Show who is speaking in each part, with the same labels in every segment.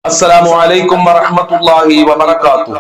Speaker 1: السلام عليكم ورحمة الله وبركاته.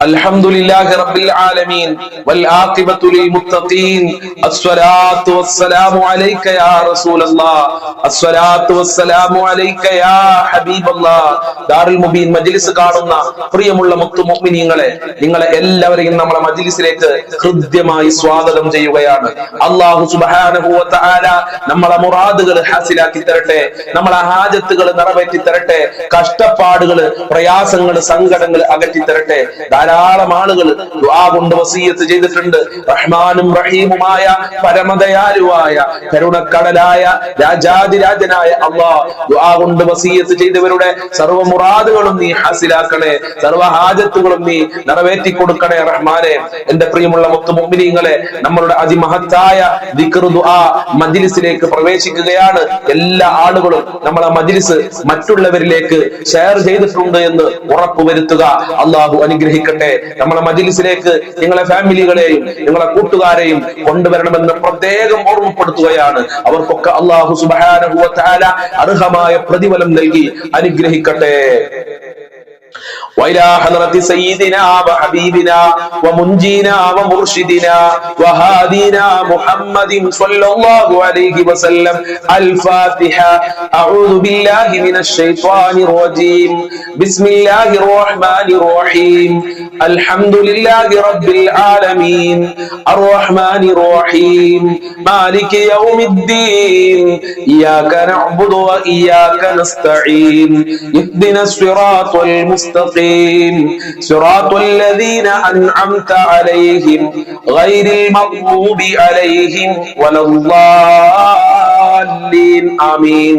Speaker 1: الحمد لله رب العالمين والعاقبة للمتقين. الصلاة والسلام عليك يا رسول الله. الصلاة والسلام عليك يا حبيب الله. ദാറുൽ മുബീൻ മജ്ലിസ് കാണുന്ന പ്രിയമുള്ള മുത്തു മുഅ്മിനീങ്ങളെ, നിങ്ങളെ എല്ലാവരെയും നമ്മുടെ മജ്ലിസിലേക്ക് ഹൃദ്യമായി സ്വാഗതം ചെയ്യുകയാണ്. അല്ലാഹു സുബ്ഹാനഹു വ തആല നമ്മളെ മുറാദുകൾ ഹാസിലാക്കി തരട്ടെ, നമ്മളെ ഹാജത്തുകൾ നിറവേറ്റി തരട്ടെ, കഷ്ടപ്പാടുകള് പ്രയാസങ്ങള് സങ്കടങ്ങൾ അകറ്റി തരട്ടെ. ധാരാളം ആളുകൾ ദുആ കൊണ്ട് വസിയത്ത് ചെയ്തിട്ടുണ്ട്. റഹ്മാനും റഹീമുമായ പരമദയാലുവായ കരുണക്കടലായ രാജാതിരാജനായ അല്ലാഹ് ദുആ കൊണ്ട് വസിയത്ത് ചെയ്തവരുടെ സർവ്വ മുറാദുകളും നീ ഹാസിലാക്കണേ, സർവ്വ ഹാജത്തുകളും നീ നിറവേറ്റി കൊടുക്കണേ റഹ്മാനെ. എന്റെ പ്രിയമുള്ള മുത്തു മുഅ്മിനീങ്ങളെ, നമ്മളുടെ അതിമഹത്തായ ദിക്ർ ദുആ മജ്ലിസിലേക്ക് പ്രവേശിക്കുകയാണ്. എല്ലാ ആളുകളും നമ്മളെ മജ്ലിസ് മറ്റുള്ളവരിലേക്ക് ഷെയർ ചെയ്തിട്ടുണ്ട് എന്ന് ഉറപ്പുവരുത്തുക. അള്ളാഹു അനുഗ്രഹിക്കട്ടെ. നമ്മളെ മജ്ലിസിലേക്ക് നിങ്ങളെ ഫാമിലികളെയും നിങ്ങളെ കൂട്ടുകാരെയും കൊണ്ടുവരണമെന്ന് പ്രത്യേകം ഓർമ്മപ്പെടുത്തുകയാണ്. അവർക്കൊക്കെ അള്ളാഹു സുബ്ഹാനഹു വ തആല അർഹമായ പ്രതിഫലം നൽകി അനുഗ്രഹിക്കട്ടെ. وإلى حضرة سيدنا وحبيبنا ومنجينا ومرشدنا وهادينا محمد صلى الله عليه وسلم الفاتحة. أعوذ بالله من الشيطان الرجيم. بسم الله الرحمن الرحيم. الحمد لله رب العالمين الرحمن الرحيم مالك يوم الدين إياك نعبد وإياك نستعين اهدنا الصراط المستقيم صراط الذين أنعمت عليهم غير المغضوب عليهم ولا الضالين آمين.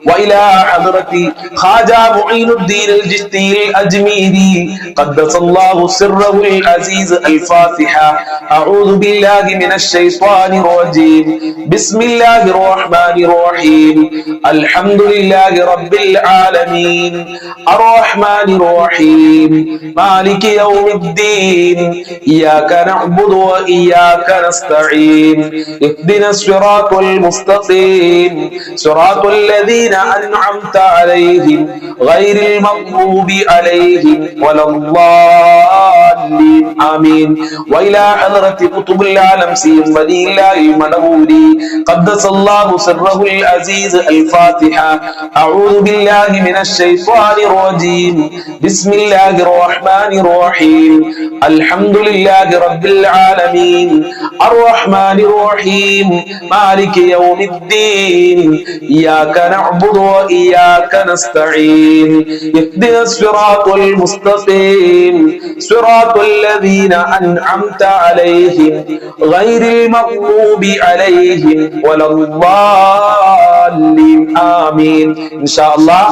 Speaker 1: وإلى حضرة خواجة معين الدين الجشتي الأجميري قدس الله سره العزيز الفاتحة. أعوذ بالله من الشيطان الرجيم. بسم الله الرحمن الرحيم. الحمد لله رب العالمين الرحمن الرحيم مالك يوم الدين إياك نعبد وإياك نستعين اهدنا الصراط المستقيم صراط الذين أنعمت عليهم غير المغضوب عليهم ولا الضالين آمين. وإلى حضرة قطب العالم سيد ولي الله المنوري قدس الله سره العزيز الفاتحة. أعوذ بالله من الشيطان الرجيم. بسم الله الرحمن الرحيم. الحمد لله رب العالمين الرحمن الرحيم مالك يوم الدين إياك نعبد وإياك نستعين اهدنا الصراط المستقيم صراط الذين أنعمت عليهم غير المغضوب عليهم ولا الضالين آمين. إن شاء الله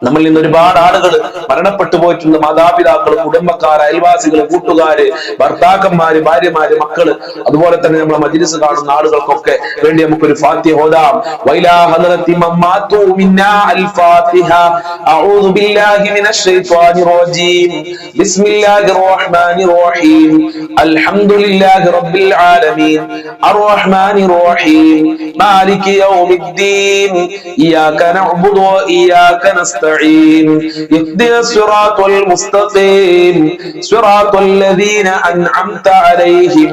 Speaker 1: നമ്മൾ ഇന്ന് ഒരുപാട് ആളുകൾ മരണപ്പെട്ടു പോയിട്ടുണ്ട്. മാതാപിതാക്കൾ, കുടുംബക്കാർ, അയൽവാസികൾ, കൂട്ടുകാര്, ഭർത്താക്കന്മാര്, ഭാര്യമാര്, മക്കള്, അതുപോലെ തന്നെ നമ്മളെ മജ്ലിസ് കാണുന്ന ആളുകൾക്കൊക്കെ വേണ്ടി നമുക്കൊരു ഫാത്തിഹ ഓതാം. വൈലാ ഹദറത്തി മമ്മാതു മിന്നാ അൽ ഫാത്തിഹ. അഊദു ബില്ലാഹി മിനശ് ശൈത്വാനിർ റജീം. ബിസ്മില്ലാഹിർ റഹ്മാനിർ റഹീം. അൽഹംദുലില്ലാഹി റബ്ബിൽ ആലമീൻ അർറഹ്മാനിർ റഹീം മാലികി യൗമിദ്ദീൻ ഇയ്യാക നഅ്ബുദു വ ഇയ്യാക നസ്തഈൻ اهدنا الصراط المستقيم صراط الذين أنعمت عليهم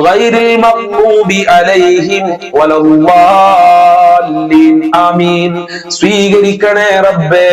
Speaker 1: غير المغضوب عليهم ولا الضالين آمين. സ്വീകരിക്കണേ റബ്ബേ,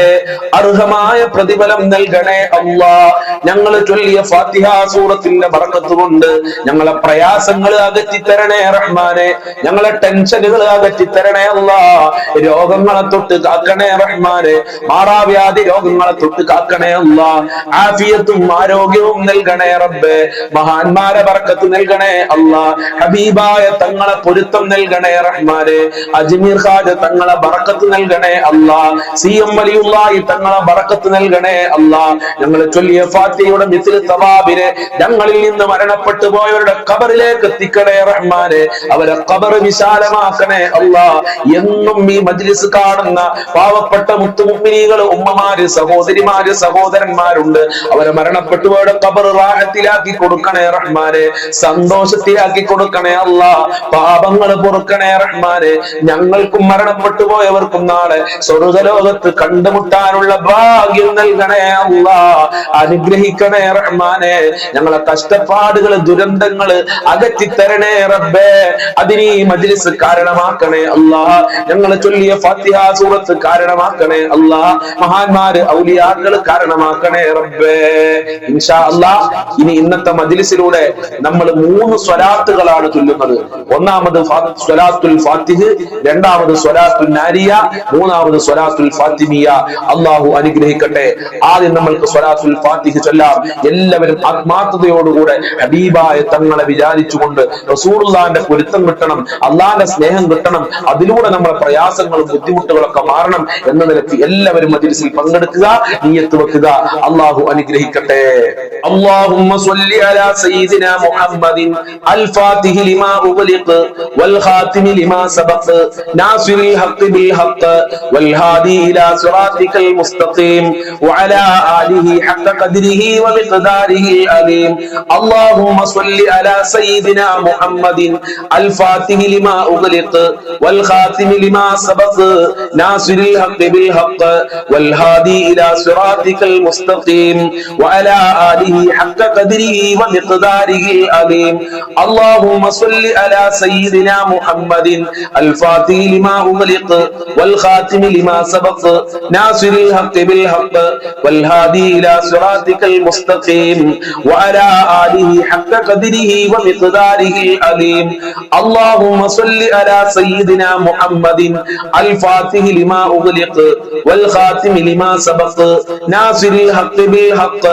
Speaker 1: അർഹമായ പ്രതിഫലം നൽകണേ അല്ലാഹ്. ഞങ്ങൾ ചൊല്ലിയ ഫാത്തിഹ സൂറത്തിന്റെ ബറക്കത്ത് കൊണ്ട് ഞങ്ങളെ പ്രയാസങ്ങൾ അകറ്റി തരണേ റഹ്മാനെ, ഞങ്ങളെ ടെൻഷനുകൾ അകറ്റി തരണേ അല്ലാഹ്. രോഗങ്ങളെ തൊട്ട് കാക്കണേ റഹ്മാനെ, മാറാവ്യാധി രോഗങ്ങളെ തൊട്ട് കാക്കണേ അല്ലാഹ്. ആഫിയത്തും ആരോഗ്യവും നൽകണേ റബ്ബേ, മഹാന്മാരെ ബർക്കത്ത് നൽകണേ അല്ലാഹ്. ഹബീബായ തങ്ങളെ പൊരുത്തം നൽകണേ റഹ്മാനെ, അജ്മീർ ഖാജ തങ്ങളെ ബർക്കത്ത് നൽകണേ അല്ലാഹ്. സിഎം വലിയുള്ളാഹി തങ്ങളെ ബർക്കത്ത് നൽകണേ അല്ലാഹ്. ഞങ്ങൾ ചൊല്ലിയ ഫാത്തിഹയുടെ മിസ്ൽ തവാബിനെ ഞങ്ങളിൽ നിന്ന് മരണപ്പെട്ടു പോയവരുടെ ഖബറിലേക്ക് എത്തിക്കണേ റഹ്മാനെ, അവരെ ഖബർ വിശാലമാക്കണേ അല്ലാഹ്. എന്നും ഈ മജ്ലിസ് കാണുന്ന പാവപ്പെട്ട മുത്തു മുഅ്മിനീകൾ, ഉമ്മമാര്, സഹോദരിമാര്, സഹോദരന്മാരുണ്ട്. അവരെ മരണപ്പെട്ടുപോയുടെ ഖബർ റാഹത്തിലാക്കി കൊടുക്കണേ റഹ്മാനെ, സന്തോഷത്തിലാക്കി കൊടുക്കണേ അല്ലാഹ്. പാപങ്ങൾ പൊറുക്കണേ റഹ്മാനെ. ഞങ്ങൾ ഞങ്ങൾക്കും മരണപ്പെട്ടു പോയവർക്കും നാളെ സ്വർഗ്ഗലോകത്ത് കണ്ടുമുട്ടാനുള്ള ഭാഗ്യം നൽകണേ അല്ലാഹ്. അനുഗ്രഹിക്കണേ റഹ്മാനെ. ഞങ്ങളെ കഷ്ടപ്പാടുകള് ദുരന്തങ്ങള് അകറ്റിത്തരണേ റബ്ബേ. അതിന് ഈ മജ്ലിസ് കാരണമാക്കണേ അല്ലാഹ്. ഞങ്ങളെ ചൊല്ലിയ ഫാത്തിഹ സൂറത്ത് കാരണമാക്കണേ അല്ലാഹ്. മഹാന്മാര് ഔലിയാക്കള് കാരണമാക്കണേ റബ്ബേ. ഇൻഷാ അല്ലാഹ് ഇനി ഇന്നത്തെ മജ്ലിസിലൂടെ നമ്മൾ 3 സ്വലാത്തുകളാണ് ചൊല്ലുന്നത്. ഒന്നാമത് സ്വലാത്തുൽ ഫാത്തിഹ്, രണ്ടാമത് സ്വലാത്തുൽ നാരിയ, മൂന്നാമത് സ്വലാത്തുൽ ഫാത്തിമിയ. അല്ലാഹു അനുഗ്രഹിക്കട്ടെ. ആദ്യം നമ്മൾക്ക് സ്വലാത്തുൽ ഫാത്തിഹ് ചൊല്ലാം. എല്ലാവരും ആത്മാർത്ഥതയോടുകൂടെ ഹബീബായ തങ്ങളെ വിചാരിച്ചുകൊണ്ട് റസൂലുള്ളാഹിന്റെ പൊരുത്തം കിട്ടണം, അള്ളാന്റെ സ്നേഹം കിട്ടണം, അതിലൂടെ നമ്മുടെ പ്രയാസങ്ങളും ബുദ്ധിമുട്ടുകളൊക്കെ മാറണം എന്ന നിലയ്ക്ക് എല്ലാവരും മജ്ലിസിൽ പങ്കെടുക്കുക, നിയ്യത്ത് വെക്കുക. അല്ലാഹു അനുഗ്രഹിക്കട്ടെ. اللهم صل على سيدنا محمد الفاتح لما أغلق والخاتم لما سبق ناصر الحق بالحق والهادي إلى صراطك المستقيم وعلى آله حق قدره ومقداره العظيم. اللهم صل على سيدنا محمد الفاتح لما أغلق والخاتم لما سبق ناصر الحق بالحق والهادي إلى صراطك المستقيم وعلى آله حق قدره ومقداره العظيم. اللهم صل على سيدنا محمد الفاتح لما أغلق والخاتم لما سبق ناصر الحق بالحق والهادي إلى صراطك المستقيم وعلى آله حق قدره ومقداره العظيم. اللهم صل على سيدنا محمد الفاتح لما أغلق والخاتم لما سبق ناصر الحق بالحق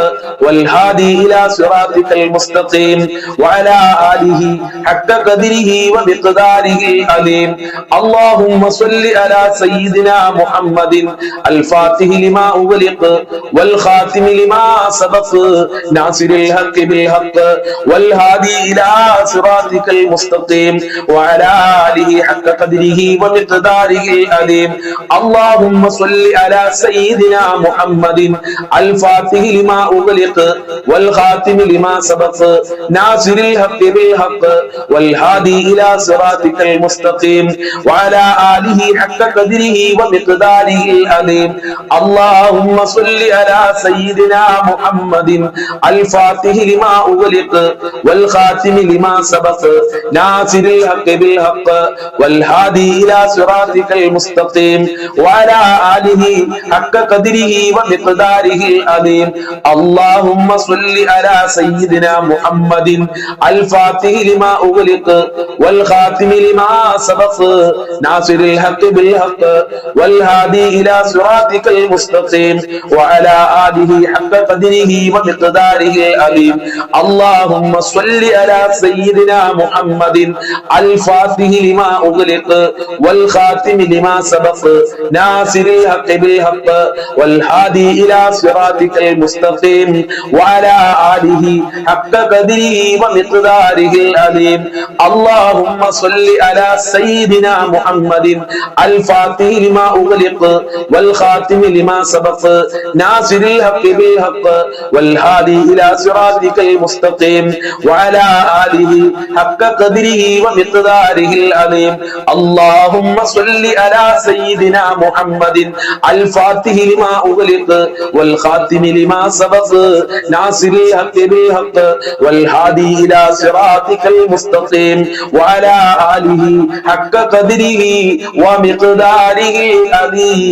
Speaker 1: والهادي إلى صراطك المستقيم وعلى آله حق قدره ومقداره العظيم. اللهم صل على سيدنا محمد الفاتح لما أغلق والخاتم لما سبق ناصر الحق بالحق والهادي إلى صراطك المستقيم وعلى آله حق قدره ومقداره العظيم. اللهم صل على سيدنا محمد الفاتح لما أغلق والخاتم لما سبق ناصر الحق بالحق والهادي إلى صراطك المستقيم وعلى آله حق قدره ومقداره العظيم. اللهم صل على سيدنا محمد الفاتح لما أغلق والخاتم لما سبق ناصر الحق بالحق والهادي إلى صراطك المستقيم وعلى آله حق قدره ومقداره العظيم. اللهم صل على سيدنا محمد الفاتح لما أغلق والخاتم لما سبق ناصر الحق بالحق والهادي إلى صراطك المستقيم وعلى آله حق قدره ومقداره العظيم. اللهم صل على سيدنا محمد الفاتح لما أغلق والخاتم لما سبق ناصر الحق بالحق والهادي إلى صراطك المستقيم وعلى آله حق قدره ومقداره العظيم. اللهم صل على سيدنا محمد الفاتح لما أغلق والخاتم لما سبق ناصر الحق بالحق والهادي إلى صراطك المستقيم وعلى آله حق قدره ومقداره العظيم. اللهم صل على سيدنا محمد الفاتح لما أغلق والخاتم لما سبق ناصر الحق بالحق والهادي إلى صراطك المستقيم وعلى آله حق قدره ومقداره العظيم.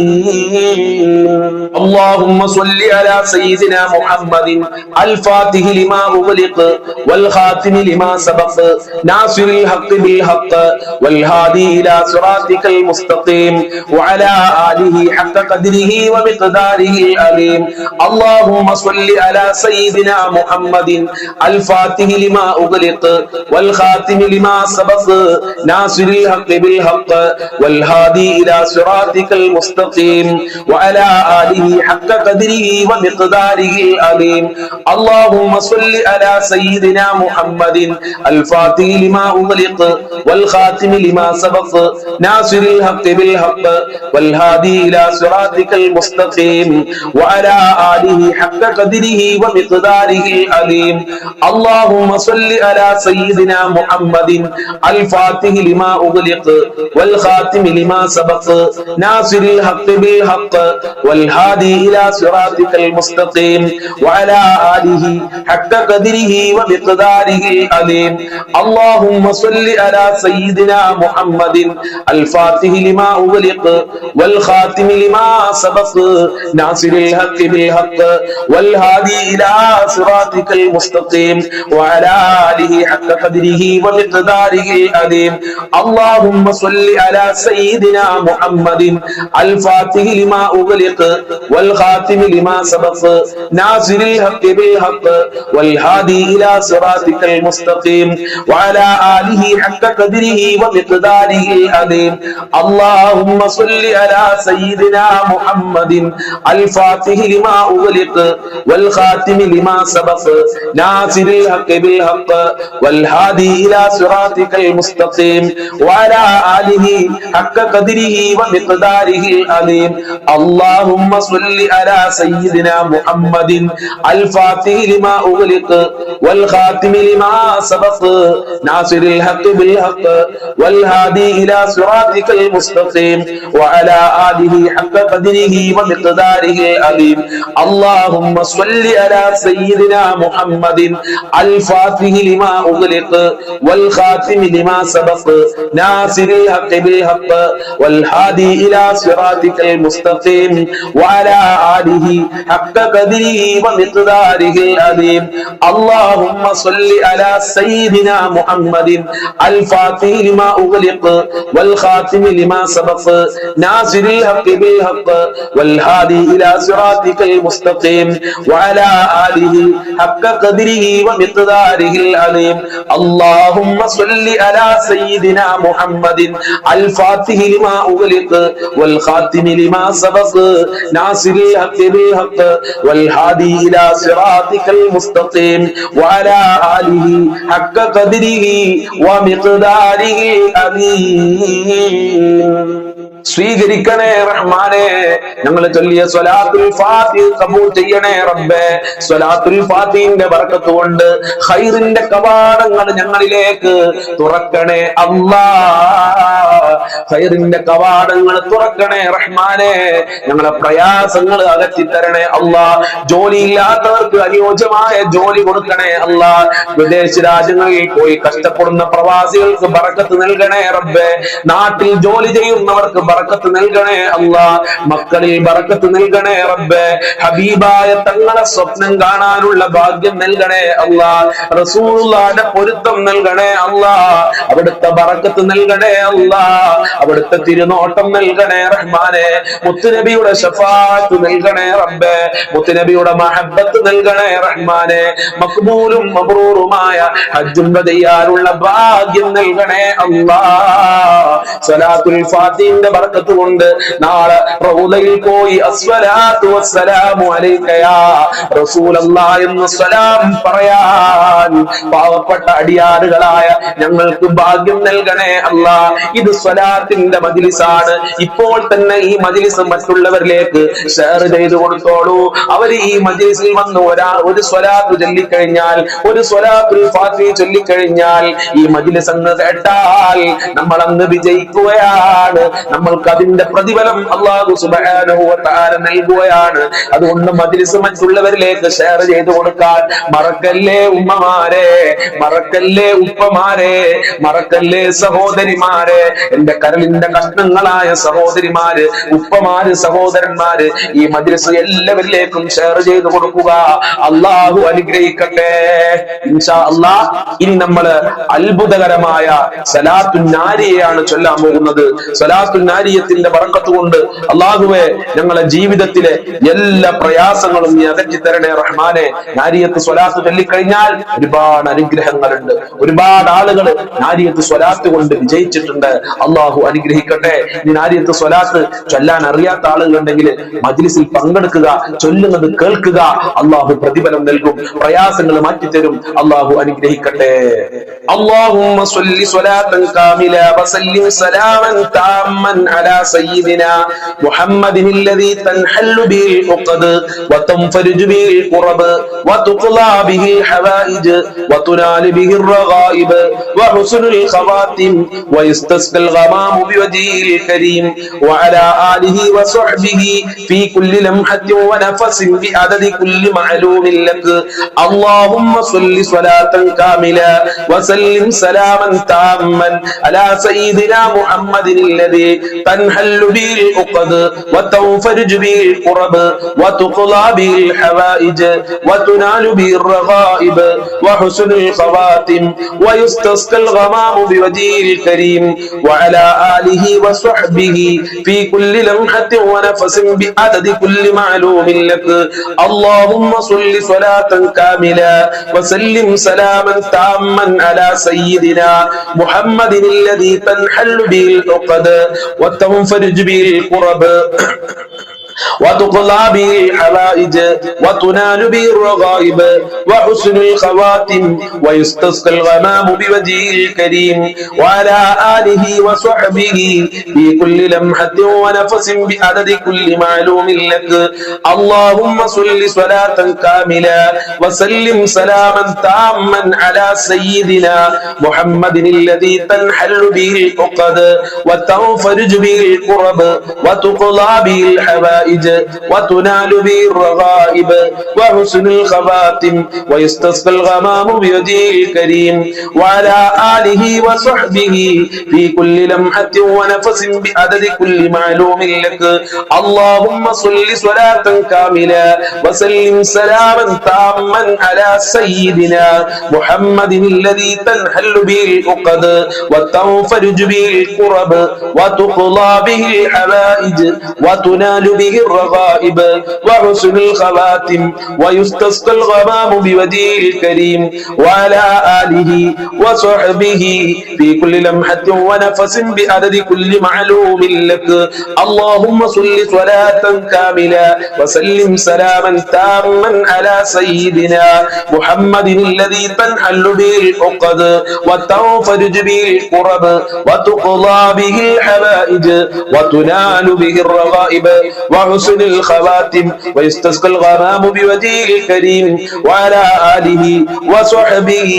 Speaker 1: اللهم صل على سيدنا محمد الفاتح لما أغلق والخاتم لما سبق ناصر الحق بالحق والهادي إلى صراطك المستقيم وعلى آله حق قدره ومقداره العظيم. اللهم صل على سيدنا محمد الفاتح لما أغلق والخاتم لما سبق ناصر الحق بالحق والهادي إلى صراطك المستقيم وعلى آله حق قدره ومقداره العظيم. اللهم صل على سيدنا محمد الفاتح لما أغلق والخاتم لما سبق ناصر الحق بالحق والهادي إلى صراطك المستقيم وعلى آله حق قدره ومقداره العظيم. اللهم صل على سيدنا محمد الفاتح لما أغلق والخاتم لما سبق ناصر الحق بالحق والهادي إلى صراطك المستقيم وعلى آله حق قدره ومقداره العظيم اللهم صل على سيدنا محمد الفاتح لما أغلق والخاتم لما سبق ناصر الحق بالحق والهادي إلى صراطك المستقيم وعلى آله حق قدره ومقداره العظيم اللهم صل على سيدنا محمد الفاتح لما أغلق والخاتم لما سبق ناصر الحق بالحق والهادي إلى صراطك المستقيم وعلى آله حق قدره ومقداره العظيم اللهم صل على سيدنا محمد الفاتح لما أغلق والخاتم لما سبق ناصر الحق بالحق والهادي إلى صراطك المستقيم وعلى آله حق قدره ومقداره العظيم اللهم صل على سيدنا محمد الفاتح لما أغلق والخاتم لما سبق ناصر الحق بالحق والهادي إلى صراطك المستقيم وعلى آله حق قدره ومقداره العظيم اللهم صل على سيدنا محمد الفاتح لما أغلق والخاتم لما سبق ناصر الحق بالحق والهادي إلى صراطك المستقيم وعلى آله حق قدره ومقداره العظيم اللهم صل على سيدنا محمد الفاتح لما أغلق والخاتم لما سبق ناصر الحق بالحق والهادي إلى صراطك المستقيم وعلى آله حق قدره ومقداره العظيم اللهم صل على سيدنا محمد الفاتح لما أغلق والخاتم لما سبق ناصر الحق بالحق والهادي إلى صراطك المستقيم وعلى آله حق قدره ومقداره العظيم സ്വീകരിക്കണേ റഹ്മാനെ ഞങ്ങൾ ചൊല്ലിയ സ്വലാത്തുൽ ഫാത്തിഹ ഖബൂൽ ചെയ്യണേ റബ്ബേ സ്വലാത്തുൽ ഫാത്തിഹിന്റെ ബർക്കത്ത് കൊണ്ട് ഖൈറിന്റെ കവാടങ്ങൾ ഞങ്ങളിലേക്ക് തുറക്കണേ അല്ലാഹ് ഖൈറിന്റെ കവാടങ്ങൾ തുറക്കണേ റഹ്മാനെ ഞങ്ങളെ പ്രയാസങ്ങൾ അകറ്റി തരണേ അല്ലാഹ് ജോലിയില്ലാത്തവർക്ക് അനുയോജ്യമായ ജോലി കൊടുക്കണേ അല്ലാഹ് വിദേശ രാജ്യങ്ങളിൽ പോയി കഷ്ടപ്പെടുന്ന പ്രവാസികൾക്ക് ബർക്കത്ത് നൽകണേ റബ്ബേ നാട്ടിൽ ജോലി ചെയ്യുന്നവർക്ക് ബർക്കത്ത് നൽകണേ അല്ലാഹ് മക്കളിൽ ബർക്കത്ത് നൽകണേ റബ്ബേ ഹബീബായ തങ്ങളെ സ്വപ്നം കാണാനുള്ള ഭാഗ്യം നൽകണേ അല്ലാഹ് റസൂലുള്ളാഹിന്റെ പൊരുത്തം നൽകണേ അല്ലാഹ് അവിടുത്തെ ബർക്കത്ത് നൽകണേ അല്ലാഹ് അവിടുത്തെ തിരുനോട്ടം നൽകണേ റഹ്മാനെ മുത്തുനബിയുടെ ശഫാഅത്ത് നൽകണേ റബ്ബേ മുത്തുനബിയുടെ മഹബ്ബത്ത് നൽകണേ റഹ്മാനെ മഖ്ബൂലും മബ്റൂറുമായ ഹജ്ജും ചെയ്യാനുള്ള ഭാഗ്യം നൽകണേ അല്ലാഹ് സ്വലാത്തുൽ ഫാത്തിഹിന്റെ ബർക്കത്ത് കൊണ്ട് നാളെ റൗദയിൽ പോയി അസ്സലാത്തു വസ്സലാമു അലൈക യാ റസൂലല്ലാഹ് എന്ന സലാം പറയാൻ പാവപ്പെട്ട അടിയാറുകളായ ഞങ്ങൾക്ക് ഭാഗ്യം നൽകണേ അല്ലാഹ് ഇത് സ്വലാത്തിന്റെ മജ്ലിസാണ് ഇപ്പോൾ തന്നെ ഈ മജ്ലിസ് മറ്റുള്ളവരിലേക്ക് ഷെയർ ചെയ്തു കൊടുത്തോളൂ അവർ ഈ മജ്ലിസിൽ വന്ന് ഒരു സ്വലാത്ത് ചൊല്ലിക്കഴിഞ്ഞാൽ ഒരു സ്വലാത്തുൽ ഫാത്തിഹ ചൊല്ലിക്കഴിഞ്ഞാൽ ഈ മജ്ലിസ് അങ്ങ് കേട്ടാൽ നമ്മൾ അങ്ങ് വിജയിക്കുകയാണ് നമ്മൾക്ക് അതിന്റെ പ്രതിഫലം അല്ലാഹു സുബ്ഹാനഹു വ തആല നൽകുകയാണ് അതുകൊണ്ട് മജ്ലിസ് മറ്റുള്ളവരിലേക്ക് ഷെയർ ചെയ്തു കൊടുക്കാൻ മറക്കല്ലേ ഉമ്മമാരെ മറക്കല്ലേ ഉപ്പമാരെ മറക്കല്ലേ സഹോദരിമാരെ എന്റെ കരളിന്റെ കഷ്ണങ്ങളായ സഹോദരിമാര് ഉപ്പമാര് സഹോദരന്മാര് ഈ മജ്ലിസ് എല്ലാവരിലേക്കും ഷെയർ ചെയ്തു കൊടുക്കുക അല്ലാഹു അനുഗ്രഹിക്കട്ടെ ഇൻഷാ അല്ലാഹ് ഇനി നമ്മൾ അത്ഭുതകരമായ സലാത്തുൻ നാരിയയാണ് ചൊല്ലാൻ പോകുന്നത് സലാത്തുൻ നാരിയത്തിന്റെ ബർക്കത്ത് കൊണ്ട് അല്ലാഹുവേ ഞങ്ങളുടെ ജീവിതത്തിലെ എല്ലാ പ്രയാസങ്ങളും നീ അകറ്റി തരണേ റഹ്മാനെ നാരിയത്ത് സ്വലാത്ത് ചൊല്ലിക്കഴിഞ്ഞാൽ ഒരുപാട് അനുഗ്രഹങ്ങളുണ്ട് ഒരുപാട് ആളുകൾ നാരിയത്ത് സ്വലാത്ത് കൊണ്ട് വിജയിച്ചിട്ടുണ്ട് അല്ലാഹു അനുഗ്രഹിക്കട്ടെ ഈ നാരിയത്ത് സ്വലാത്ത് ചൊല്ലാൻ അറിയാത്ത ആളുകളുണ്ടെങ്കിൽ മജ്ലിസിൽ പങ്കെടുക്കുക ചൊല്ലുന്നത് കേൾക്കുക അല്ലാഹു പ്രതിഫലം നൽകും പ്രയാസങ്ങൾ മാറ്റിത്തരും അല്ലാഹു അനുഗ്രഹിക്കട്ടെ اللهم صل صلاة كاملة وسلم سلاما تاما على سيدنا محمد الذي تنحل به العقد وتنفرج به الكرب وتقضى به الحوائج وتنال به الرغائب وحسن الخواتم ويستسقى الغمام بوجهه الكريم وعلى آله وصحبه في كل لمحة ونفس بعدد كل معلوم لك. اللهم صل صلاة كاملة وسلم سلاما تاما على سيدنا محمد الذي تنحل به العقد وتنفرج به الكرب وتقضى به الحوائج وتنال به الرغائب وحسن الخواتم ويستسقى الغمام بوجهه الكريم وعلى آله وصحبه في كل لمحة ونفس بعدد كل معلوم لك. اللهم صل صلاة كاملة وسلم سلاما تاما على سيدنا محمد الذي تنحل به العقد وتنفرج به الكرب وتقضى به الحوائج وتنال به الرغائب وحسن الخواتم ويستسقى الغمام بوجهه الكريم وعلى آله وصحبه في كل لمحة ونفس بعدد كل معلوم لك. اللهم صل صلاة كاملة وسلم سلاما تاما على سيدنا محمد الذي تنحل به العقد وتنفرج به الكرب وتقضى به الحوائج وتنال به الرغائب وحسن الخواتم ويستسقى الغمام بيده الكريم وعلى آله وصحبه في كل لمحة ونفس بعدد كل معلوم لك. اللهم صل صلاة كاملة وسلم سلاما تاما على سيدنا محمد الذي تنحل به العقد وتنفرج به الكرب وتقضى به الحوائج وتنال به الرغائب وحسن الخواتم ويستسقى الغمام بوجهه الكريم وعلى آله وصحبه في كل لمحة ونفس بعدد كل معلوم لك. اللهم صل صلاة كاملة وسلم سلاما تاما على سيدنا محمد الذي تنحل به العقد وتنفرج به الكرب وتقضى به الحوائج وتنال به الرغائب وحسن الخواتم ويستسقى الغمام بوجهه الكريم وعلى آله وصحبه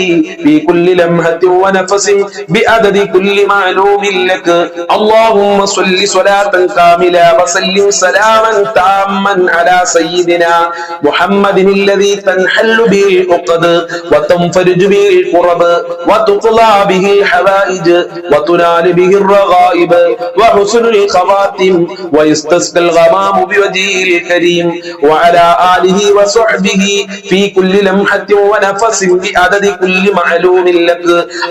Speaker 1: في كل لمحة ونفس بعدد كل معلوم لك. اللهم صل صلاة كاملة وسلم سلاما تاما على سيدنا محمد الذي تنحل به العقد وتنفرج به الكرب وتقضى به الحوائج وتنال به الرغائب وحسن الخواتم ويستسقى الغمام بوجهه الكريم وعلى آله وصحبه في كل لمحة ونفس بعدد كل معلوم لك.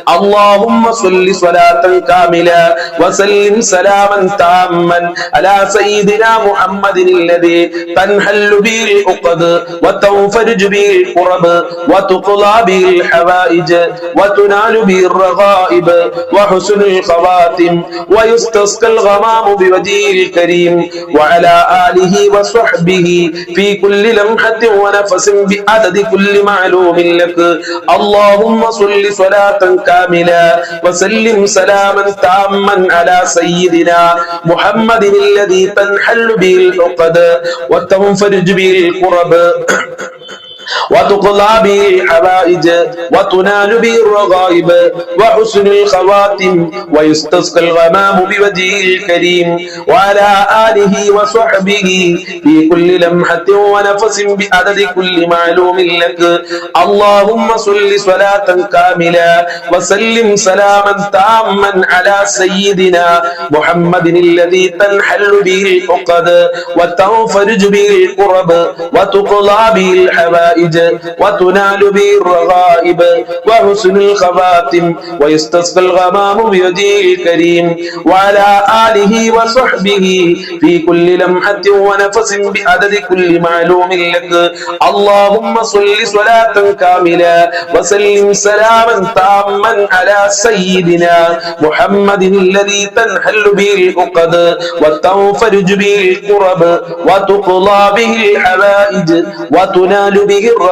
Speaker 1: اللهم صل صلاة كاملة وسلم سلاما تاما على سيدنا محمد الذي تنحل به العقد وتنفرج به الكرب وتقضى به الحوائج وتنال به الرغائب وحسن الخواتم ويستسقى الغمام بوجهه الكريم وعلى آله وصحبه في كل لمحة ونفس بعدد كل معلوم لك. اللهم صل صلاة كاملة وسلم سلاما تاما على سيدنا محمد الذي تنحل به العقد وتنفرج به الكرب وتقضى به الحوائج وتنال به الرغائب وحسن الخواتم ويستسقى الغمام بوجهه الكريم وعلى آله وصحبه في كل لمحة ونفس بعدد كل معلوم لك. اللهم صل صلاة كاملة وسلم سلاما تاما على سيدنا محمد الذي تنحل به العقد وتنفرج به الكرب وتقضى به الحوائج وتنال به الرغائب وحسن الخواتم ويستسقى الغمام بيده الكريم وعلى آله وصحبه في كل لمحة ونفس بعدد كل معلوم لك. اللهم صل صلاة كاملة وسلم سلاما تاما على سيدنا محمد الذي تنحل به العقد وتنفرج به الكرب وتقضى به الحوائج وتنال به الرغائب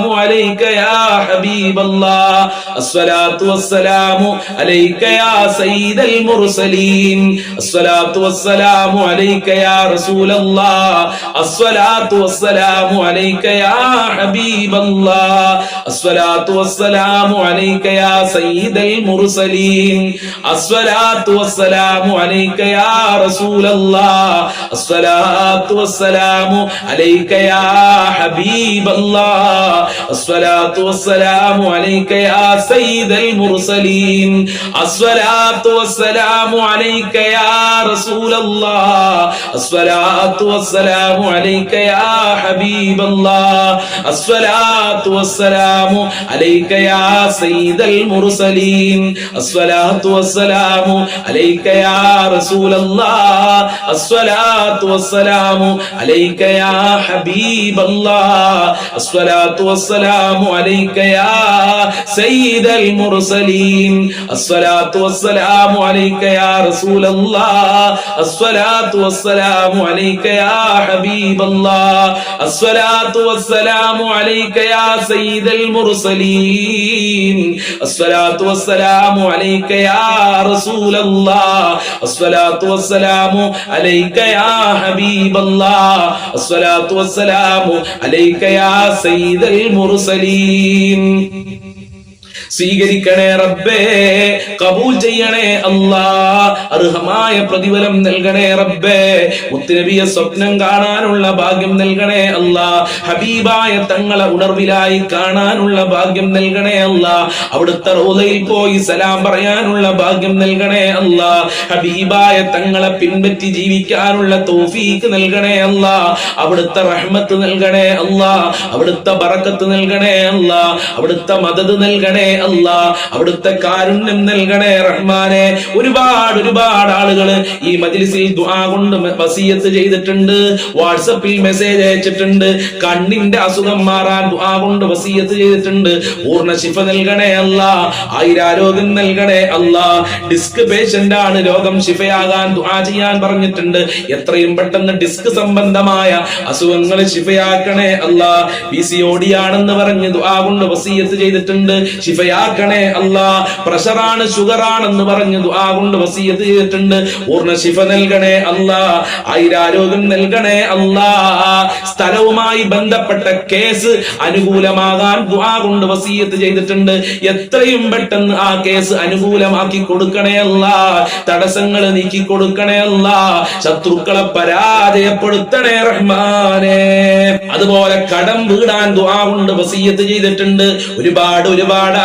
Speaker 2: والسلام عليك يا حبيب الله الصلاة والسلام عليك يا سيد المرسلين الصلاة والسلام عليك يا رسول الله الصلاة والسلام عليك يا حبيب الله الصلاة والسلام عليك يا سيد المرسلين الصلاة والسلام عليك يا رسول الله الصلاة والسلام عليك يا حبيب الله الصلاة والسلام عليك يا سيد المرسلين الصلاة والسلام عليك يا رسول الله الصلاة والسلام عليك يا حبيب الله الصلاة والسلام عليك يا سيد المرسلين الصلاة والسلام عليك يا رسول الله الصلاة والسلام عليك يا حبيب الله الصلاة والسلام عليك يا سيد المرسلين الصلاة والسلام عليك يا رسول الله الصلاة والسلام عليك يا حبيب الله الصلاة والسلام عليك يا سيد المرسلين الصلاة والسلام عليك يا رسول الله الصلاة والسلام عليك يا حبيب الله الصلاة والسلام عليك يا سيد المرسلين സ്വീകരിക്കണേ റബ്ബേ, കബൂൽ ചെയ്യണേ അല്ലാ, അർഹമായ പ്രതിഫലം നൽകണേ റബ്ബേ, മുത്തുനബിയെ സ്വപ്നം കാണാനുള്ള ഭാഗ്യം നൽകണേ അല്ലാ, ഹബീബായ തങ്ങളെ ഉണർവിലായി കാണാനുള്ള ഭാഗ്യം നൽകണേ അല്ലാ, അവിടുത്തെ റൗളയിൽ പോയി സലാം പറയാനുള്ള ഭാഗ്യം നൽകണേ അല്ലാ, ഹബീബായ തങ്ങളെ പിൻപറ്റി ജീവിക്കാനുള്ള തൗഫീഖ് നൽകണേ അല്ലാ, അവിടുത്തെ റഹ്മത്ത് നൽകണേ അല്ലാ, അവിടുത്തെ ബറക്കത്ത് നൽകണേ അല്ലാ, അവിടുത്തെ മദദ് നൽകണേ അല്ലാ, അവിടുത്തെ കാരുണ്യം നൽകണേ റഹ്മാനെ. ഒരുപാട് ആളുകൾ ഈ മജ്ലിസിൽ ദുആ കൊണ്ട് വസിയത്ത് ചെയ്തിട്ടുണ്ട്, വാട്സപ്പിൽ മെസ്സേജ് അയച്ചിട്ടുണ്ട്, കണ്ണിന്റെ അസുഖം മാറാൻ ദുആ കൊണ്ട് വസിയത്ത് ചെയ്തിട്ടുണ്ട്. പൂർണ്ണ ശിഫ നൽകണേ അല്ലാ, ആയുരാരോഗ്യം നൽകണേ അല്ലാ. ഡിസ്ക് പേഷ്യന്റ് ആണ്, രോഗം ശിഫയാകാൻ ദുആ ചെയ്യാൻ പറഞ്ഞിട്ടുണ്ട്. എത്രയും പെട്ടെന്ന് ഡിസ്ക് സംബന്ധമായ അസുഖങ്ങൾ ശിഫയാക്കണേ അല്ലാ. PCOD ആണെന്ന് പറഞ്ഞ് ദുആ കൊണ്ട് വസിയത്ത് ചെയ്തിട്ടുണ്ട്, ശിഫയാക്കണേ അല്ലാ. പ്രഷറാണ്, ഷുഗറാണെന്ന് പറഞ്ഞ് ദുആ കൊണ്ട് വസിയത്ത് ചെയ്തിട്ടുണ്ട്, പൂർണ്ണ ശിഫ നൽകണേ അല്ലാ, ആയുരാരോഗ്യം നൽകണേ അല്ലാ. സ്ഥലവുമായി ബന്ധപ്പെട്ട കേസ് അനുകൂലമാകാൻ ദുആ കൊണ്ട് വസിയത്ത് ചെയ്തിട്ടുണ്ട്, എത്രയും പെട്ടെന്ന് ആ കേസ് അനുകൂലമാക്കി കൊടുക്കണേ അല്ലാ, തടസ്സങ്ങൾ നീക്കി കൊടുക്കണേ അല്ലാ, ശത്രുക്കളെ പരാജയപ്പെടുത്തണേ റഹ്മാനെ. അതുപോലെ കടം വീടാൻ ദുആ കൊണ്ട് വസിയത്ത് ചെയ്തിട്ടുണ്ട്. ഒരുപാട്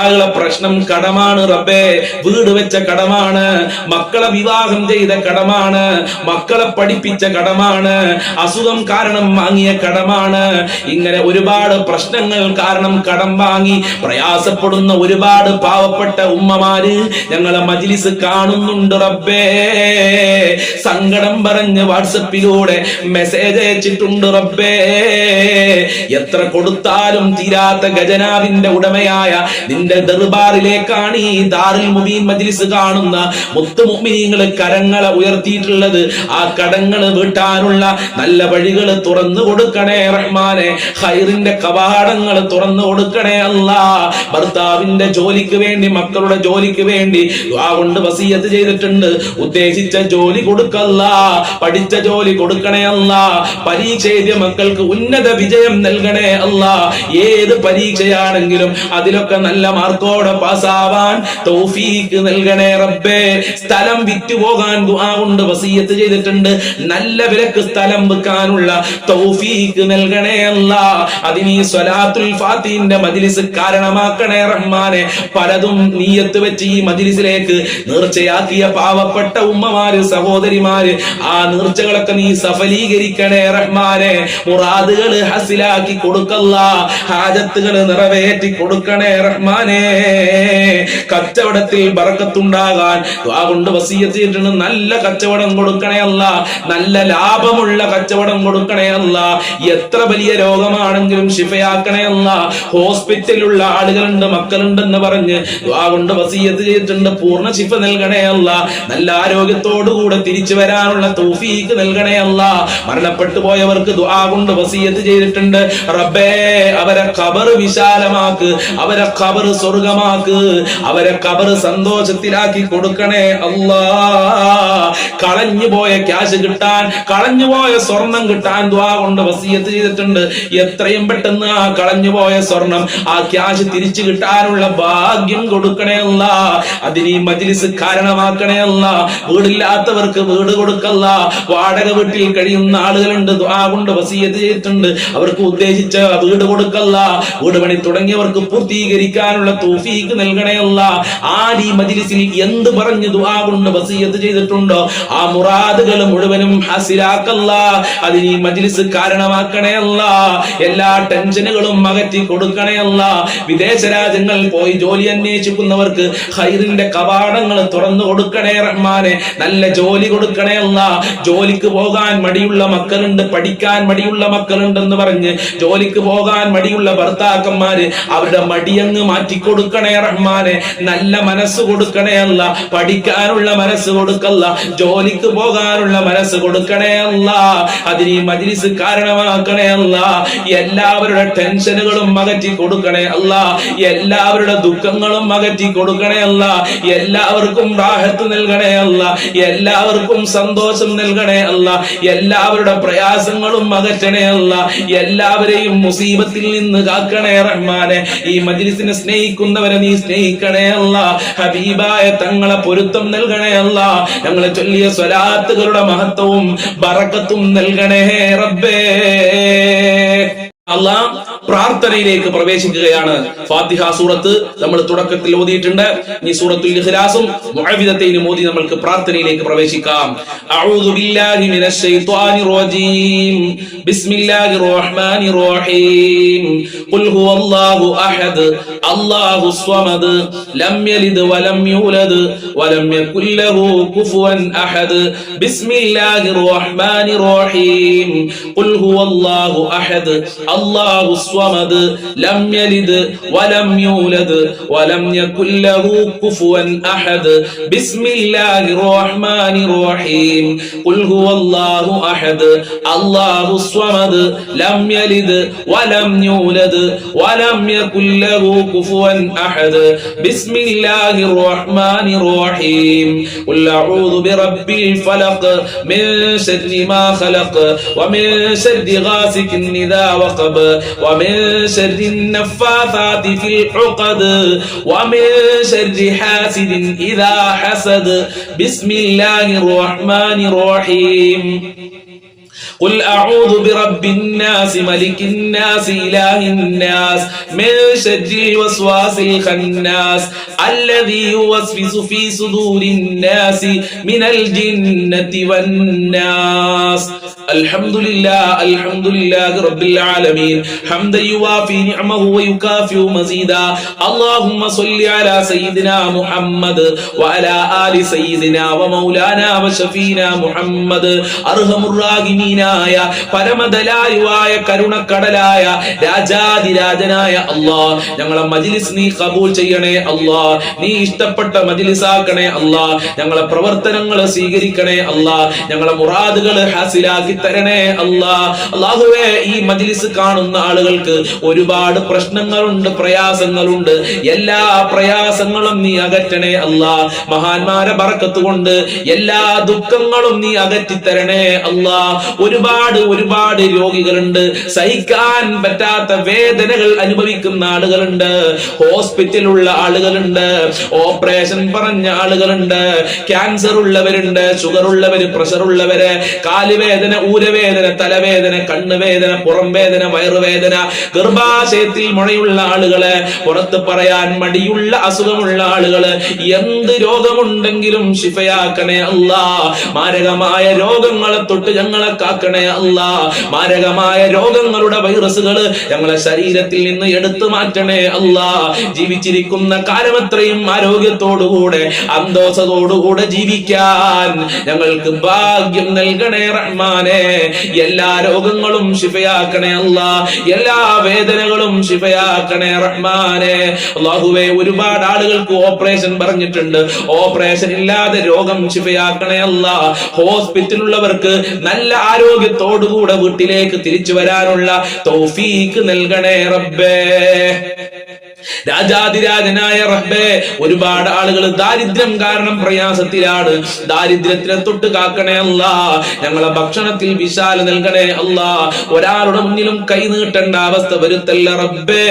Speaker 2: ആളുകളെ പ്രശ്നം കടമാണ് റബ്ബേ, വീട് വെച്ച കടമാണ്, മക്കളെ വിവാഹം ചെയ്ത കടമാണ്, മക്കളെ പഠിപ്പിച്ച കടമാണ്, അസുഖം കാരണം വാങ്ങിയ കടമാണ്. ഇങ്ങനെ ഒരുപാട് പ്രശ്നങ്ങൾ കാരണം കടം വാങ്ങി പ്രയാസപ്പെടുന്ന ഒരുപാട് പാവപ്പെട്ട ഉമ്മമാര് ഞങ്ങളെ മജ്ലിസ് കാണുന്നുണ്ട് റബ്ബേ. സങ്കടം പറഞ്ഞ് വാട്സപ്പിലൂടെ മെസ്സേജ് അയച്ചിട്ടുണ്ട് റബ്ബേ. എത്ര കൊടുത്താലും തീരാത്ത ഖജനാവിന്റെ ഉടമയായ നിന്റെ ദർബാറിലേക്കാണ് ഈ ദാറുൽ മുബീൻ മജ്ലിസ് കാണുന്ന മുത്തു മുഅ്മിനീങ്ങൾ കരങ്ങളെ ഉയർത്തിയിട്ടുള്ളത്. ആ കടങ്ങൾ വീട്ടാനുള്ള നല്ല വഴികൾ തുറന്നു കൊടുക്കണേ റഹ്മാനെ, ഖൈറിന്റെ കവാടങ്ങൾ തുറന്നു കൊടുക്കണേ അല്ലാ. ഭർത്താവിന്റെ ജോലിക്ക് വേണ്ടി, മക്കളുടെ ജോലിക്ക് വേണ്ടി ദുആ കൊണ്ട് വസിയത്ത് ചെയ്തിട്ടുണ്ട്. ഉദ്ദേശിച്ച ജോലി കൊടുക്കല്ലാ, പഠിച്ച ജോലി കൊടുക്കണേ അല്ലാ. പരീക്ഷ എഴുതിയ മക്കൾക്ക് ഉന്നത വിജയം നൽകണേ അല്ലാ. ഏത് പരീക്ഷയാണെങ്കിലും അതിലൊക്കെ നല്ല മാർക്കോടെ പാസ്സാവാൻ തൗഫീഖ് നൽകണേ റബ്ബേ. സ്ഥലം വിറ്റുപോകാൻ ദുആ കൊണ്ട് വസിയത്ത് ചെയ്തിട്ടുണ്ട്, നല്ല വിലക്ക് സ്ഥലം വിൽക്കാനുള്ള തൗഫീഖ് നൽകണേ അല്ലാ. അതിന് ഈ സ്വലാത്തുൽ ഫാത്തിഹിന്റെ മജ്ലിസ് കാരണമാക്കണേ റഹ്മാനെ. പലതും നീയത്ത് വെച്ച് ഈ മജ്ലിസിലേക്ക് നേർച്ചയാക്കിയ പാവപ്പെട്ട ഉമ്മമാര്, സഹോദരിമാര്, ആ നേർച്ചകളൊക്കെ നീ സഫലീകരിക്കണേ റഹ്മാനെ. മുറാദുകൾ ഹസിലാക്കി കൊടുക്കല്ലാ, ഹാജത്തുകൾ നിറവേറ്റി കൊടുക്കണേ റഹ്മാനെ. കച്ചവടത്തിൽ ബറക്കത്തുണ്ടാകാൻ ദുആ കൊണ്ട് വസിയത്ത് ചെയ്തിട്ടുണ്ട്. നല്ല കച്ചവടം കൊടുക്കണേ അല്ല, നല്ല ലാഭമുള്ള കച്ചവടം കൊടുക്കണേ അല്ല. എത്ര വലിയ രോഗമാണെങ്കിലും ശിഫയാക്കണേ അല്ല. ഹോസ്പിറ്റലിലുള്ള ആളുകളുണ്ട്, മക്കളുണ്ടെന്ന് പറഞ്ഞ് ദുആ കൊണ്ട് വസിയത്ത് ചെയ്തിട്ടുണ്ട്. പൂർണ്ണ ശിഫ നൽകണേ അല്ല. നല്ല ആരോഗ്യത്തോടുകൂടെ തിരിച്ചു വരാനുള്ള തൗഫീഖ് നൽകണേ അല്ല. മരണപ്പെട്ടു പോയവർക്ക് ദുആ കൊണ്ട് വസിയത്ത് ചെയ്തിട്ടുണ്ട്. റബ്ബേ, അവരെ ഖബർ വിശാലമാക്ക്, അവരെ ഖബർ സ്വർഗമാക്ക്, അവരെ ഖബർ സന്തോഷത്തിലാക്കി കൊടുക്കണേ അല്ലാ. കളഞ്ഞുപോയ ക്യാഷ് കിട്ടാൻ, കളഞ്ഞുപോയ സ്വർണം കിട്ടാൻ ദുആ കൊണ്ട് വസിയത്ത് ചെയ്തിട്ടുണ്ട്. എത്രയും പെട്ടെന്ന് ആ കളഞ്ഞുപോയ സ്വർണം, ആ ക്യാഷ് തിരിച്ചു കിട്ടാനുള്ള ഭാഗ്യം കൊടുക്കണേ അല്ല. അതിന് ഈ മജ്ലിസ് കാരണമാക്കണേ അല്ല. വീടില്ലാത്തവർക്ക് വീട് കൊടുക്കല്ല. വാടക വീട്ടിൽ കഴിയുന്ന ആളുകളുണ്ട്, ദുആ കൊണ്ട് വസിയത്ത് ചെയ്തിട്ടുണ്ട്. അവർക്ക് ഉദ്ദേശിച്ച വീട് കൊടുക്കല്ല. വീട് പണി തുടങ്ങിയവർക്ക് പൂർത്തീകരിക്കാനുള്ള തൗഫീഖ് നൽകണേ അല്ല. ഈ മജ്ലിസിൽ എന്ത് പറഞ്ഞു ദുആ കൊണ്ട് വസിയത്ത് ചെയ്തിട്ടുണ്ടോ ആ മുറാദുകൾ മുഴുവനും ഹാസിലാക്കല്ല. അതിന് ഈ മജ്ലിസ് കാരണമാക്കണേ അല്ല. എല്ലാ ടെൻഷനുകളും അകറ്റി കൊടുക്കണേ അല്ല. വിദേശ രാജ്യങ്ങളിൽ പോയി ജോലി അന്വേഷിക്കുന്നവർക്ക് ഖൈറിന്റെ കവാടങ്ങൾ തുറന്നു കൊടുക്കണേ റഹ്മാനെ. നല്ല ജോലി കൊടുക്കണേ അല്ല. ജോലിക്ക് പോകാൻ മടിയുള്ള മക്കളുണ്ട്, പഠിക്കാൻ മടിയുള്ള മക്കളുണ്ടെന്ന് പറഞ്ഞ് ജോലിക്ക് പോകാൻ മടിയുള്ള ഭർത്താക്കന്മാര്, അവരുടെ മടിയങ്ങ് മാറ്റിക്കൊടുക്കണേ റഹ്മാനെ. നല്ല മനസ്സ് കൊടുക്കണേ അല്ല. പഠിക്കാനുള്ള മനസ്സ് കൊടുക്കല്ല, ജോലിക്ക് പോകാനുള്ള മനസ്സ് കൊടുക്കണേ അല്ല. അതിന് ഈ മജ്ലിസ് കാരണമാക്കണേ അല്ല. എല്ലാവരുടെ ടെൻഷനുകളും അകറ്റി കൊടുക്കണേ അല്ല. എല്ലാവരുടെ ദുഃഖങ്ങളും അകറ്റി കൊടുക്കണേ അല്ല. എല്ലാവർക്കും റാഹത്ത് നൽകണേ അല്ല. എല്ലാവർക്കും സന്തോഷം നൽകണേ അല്ല. എല്ലാവരുടെ പ്രയാസങ്ങളും അകറ്റണേ അല്ല. എല്ലാവരെയും മുസീബത്തിൽ നിന്ന് കാക്കണേ റഹ്മാനെ. ഈ മജ്ലിസിനെ സ്നേഹിക്കുന്നവരെ നീ സ്നേഹിക്കണേ അല്ല. ഹബീബായ തങ്ങളെ പൊരുത്തം നൽകണേ അല്ല. ഞങ്ങളെ ചൊല്ലിയ സ്വലാത്തുകളുടെ മഹത്വവും ബറക്കത്തും നൽകണേ റബ്ബേ. അല്ലാ, പ്രാർത്ഥനയിലേക്ക് പ്രവേശിക്കുകയാണ്. ഫാത്തിഹ സൂറത്ത് നമ്മൾ തുടക്കത്തിൽ ഓതിയിട്ടുണ്ട്. ഈ സൂറത്തുൽ ഇഖ്ലാസും മുഅവ്വിദത്തൈനും ഓതി നമ്മൾക്ക് പ്രാർത്ഥനയിലേക്ക് പ്രവേശിക്കാം. അഊദു ബില്ലാഹി മിനശ് ശൈത്വാനിർ റജീം. ബിസ്മില്ലാഹിർ റഹ്മാനിർ റഹീം. ഖുൽ ഹുവല്ലാഹു അഹദ് അല്ലാഹുസ് സ്വമദ് ലം യലിദ് വലം യൂലദ് വലം യകുൽ ലഹു കുഫുവൻ അഹദ്. ബിസ്മില്ലാഹിർ റഹ്മാനിർ റഹീം. ഖുൽ ഹുവല്ലാഹു അഹദ് അല്ലാഹുസ് സ്വമദ് ലം യലിദ് വലം യൂലദ് വലം യകുൽ ലഹു കുഫുവൻ അഹദ്. ബിസ്മില്ലാഹിർ റഹ്മാനിർ റഹീം. ഖുൽ ഹുവല്ലാഹു അഹദ് അല്ലാഹുസ് സ്വമദ് ലം യലിദ് വലം യൂലദ് വലം യകുൽ ലഹു കുഫുവൻ അഹദ്. ബിസ്മില്ലാഹിർ റഹ്മാനിർ റഹീം. ഖുൽ അഊദു ബിറബ്ബിൽ ഫലഖ് മിൻ ശർരി മാ ഖലഖ് വമിൻ ശർരി ഗാസികിൻ ഇദാ വഖബ ومن شر النفاثات في العقد ومن شر حاسد إذا حسد. بسم الله الرحمن الرحيم. قل أعوذ برب الناس ملك الناس إله الناس من شر الوسواس الخناس الذي يوسوس في صدور الناس من الجنة والناس. الحمد لله رب العالمين حمدا يوافي نعمه ويكافئ مزيدا. اللهم صل على سيدنا محمد وعلى آل سيدنا ومولانا وشفينا محمد. أرحم الراحمين ആയ പരമദയാലുവായ കരുണക്കടലായ രാജാതിരാജനായ അല്ലാഹ്, ഞങ്ങളെ മജ്ലിസ് നീ ഖബൂൽ ചെയ്യണേ അല്ലാഹ്. നീ ഇഷ്ടപ്പെട്ട മജ്ലിസാക്കണേ അല്ലാഹ്. ഞങ്ങളെ പ്രവർത്തനങ്ങൾ സ്വീകരിക്കണേ അല്ലാഹ്. ഞങ്ങളെ മുറാദുകൾ ഹാസിലാക്കി തരണേ അല്ലാഹ്. അല്ലാഹുവേ, ഈ മജ്ലിസ് കാണുന്ന ആളുകൾക്ക് ഒരുപാട് പ്രശ്നങ്ങളുണ്ട്, പ്രയാസങ്ങളുണ്ട്. എല്ലാ പ്രയാസങ്ങളും നീ അകറ്റണേ അല്ലാഹ്. മഹാന്മാരെ ബറക്കത്ത് കൊണ്ട് എല്ലാ ദുഃഖങ്ങളും നീ അകറ്റിത്തരണേ അല്ലാഹ്. ഒരുപാട് രോഗികളുണ്ട്, സഹിക്കാൻ പറ്റാത്ത വേദനകൾ അനുഭവിക്കുന്ന ആളുകളുണ്ട്, ഹോസ്പിറ്റലുള്ള ആളുകളുണ്ട്, ഓപ്പറേഷൻ പറഞ്ഞ ആളുകളുണ്ട്, ക്യാൻസർ ഉള്ളവരുണ്ട്, ഷുഗർ ഉള്ളവര്, പ്രഷർ ഉള്ളവര്, കാലുവേദന, ഊരവേദന, തലവേദന, കണ്ണുവേദന, പുറം വേദന, വയറുവേദന, ഗർഭാശയത്തിൽ മുഴയുള്ള ആളുകള്, പുറത്ത് പറയാൻ മടിയുള്ള അസുഖമുള്ള ആളുകള്, എന്ത് രോഗമുണ്ടെങ്കിലും ശിഫയാക്കണേ അല്ലാഹ്. മാരകമായ രോഗങ്ങളെ തൊട്ട് ഞങ്ങളെ കാക്കണേ കാക്കണേ അല്ലാ. മാരകമായ രോഗങ്ങളുടെ വൈറസുകൾ ഞങ്ങളെ ശരീരത്തിൽ നിന്ന് എടുത്തു മാറ്റണേ അല്ലാ. ജീവിച്ചിരിക്കുന്ന കാലമത്രയും ആരോഗ്യത്തോടുകൂടെ അന്തോസത്തോടുകൂടെ ജീവിക്കാൻ ഞങ്ങൾക്ക് ഭാഗ്യം നൽകണേ റഹ്മാനെ. എല്ലാ രോഗങ്ങളും ശിഫയാക്കണേ അല്ലാ. എല്ലാ വേദനകളും ശിഫയാക്കണേ റഹ്മാനെ. അല്ലാഹുവേ, ഒരുപാട് ആളുകൾക്ക് ഓപ്പറേഷൻ പറഞ്ഞിട്ടുണ്ട്. ഓപ്പറേഷൻ ഇല്ലാതെ രോഗം ശിഫയാക്കണേ അല്ലാ. ഹോസ്പിറ്റലുള്ളവർക്ക് നല്ല ആരോഗ്യത്തോടുകൂടെ വീട്ടിലേക്ക് തിരിച്ചു വരാനുള്ള തൗഫീക്ക് നൽകണേ റബ്ബേ. രാജാതിരാജനായ റബ്ബേ, ഒരുപാട് ആളുകൾ ദാരിദ്ര്യം കാരണം പ്രയാസത്തിലാണ്. ദാരിദ്ര്യത്തിനെ തൊട്ട് കാക്കണേ അല്ലാ. ഞങ്ങളെ ഭക്ഷണത്തിൽ വിശാല നൽകണേ അല്ലാ. ഒരാളുടെ മുന്നിലും കൈ നീട്ടേണ്ട അവസ്ഥ വരുത്തല്ല റബ്ബേ.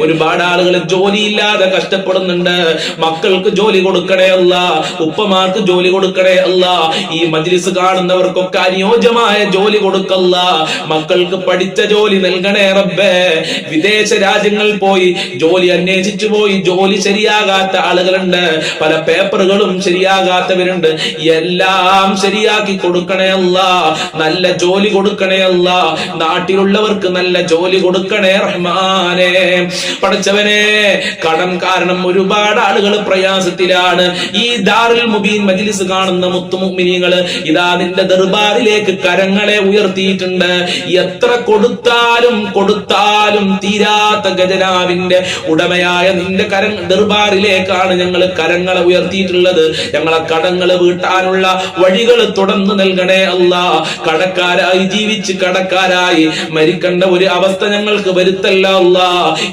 Speaker 2: ഒരുപാട് ആളുകൾ ജോലിയില്ലാതെ കഷ്ടപ്പെടുന്നുണ്ട്. മക്കൾക്ക് ജോലി കൊടുക്കണേ അല്ലാ. ഉപ്പമാർക്ക് ജോലി കൊടുക്കണേ അല്ലാ. ഈ മജ്ലിസ് കാണുന്നവർക്കൊക്കെ അനുയോജ്യമായ ജോലി കൊടുക്കല്ല. മക്കൾക്ക് പഠിച്ച ജോലി നൽകണേ റബ്ബേ. വിദേശ രാജ്യങ്ങളിൽ പോയി ജോലി അന്വേഷിച്ചു പോയി ജോലി ശരിയാകാത്ത ആളുകളുണ്ട്. പല പേപ്പറുകളും ശരിയാകാത്തവരുണ്ട്. എല്ലാം ശരിയാക്കി കൊടുക്കണേ അല്ലാ. നല്ല ജോലി കൊടുക്കണേ അല്ലാ. നാട്ടിലുള്ളവർക്ക് നല്ല ജോലി കൊടുക്കണേ റഹ്മാനെ. പടച്ചവനെ, കടം കാരണം ഒരുപാട് ആളുകൾ പ്രയാസത്തിലാണ്. ഈ ദാറുൽ മുബീൻ മജ്ലിസ് കാണുന്ന മുത്തുമുഅ്മിനീങ്ങൾ ഇതാ നിന്റെ ദർബാറിലേക്ക് കരങ്ങളെ ഉയർത്തിയിട്ടുണ്ട്. എത്ര കൊടുത്താലും തീരാത്ത ഖജനാവിന്റെ ഉടമയായ നിന്റെ ദർബാറിലേക്കാണ് ഞങ്ങൾ കരങ്ങളെ ഉയർത്തിയിട്ടുള്ളത്. ഞങ്ങളെ കടങ്ങള് വീട്ടാനുള്ള വഴികൾ തുറന്നു നൽകണേ അല്ലാ. കടക്കാരായി ജീവിച്ച് കടക്കാരായി മരിക്കേണ്ട ഒരു അവസ്ഥ ഞങ്ങൾക്ക് വരുത്തല്ല അല്ലാ.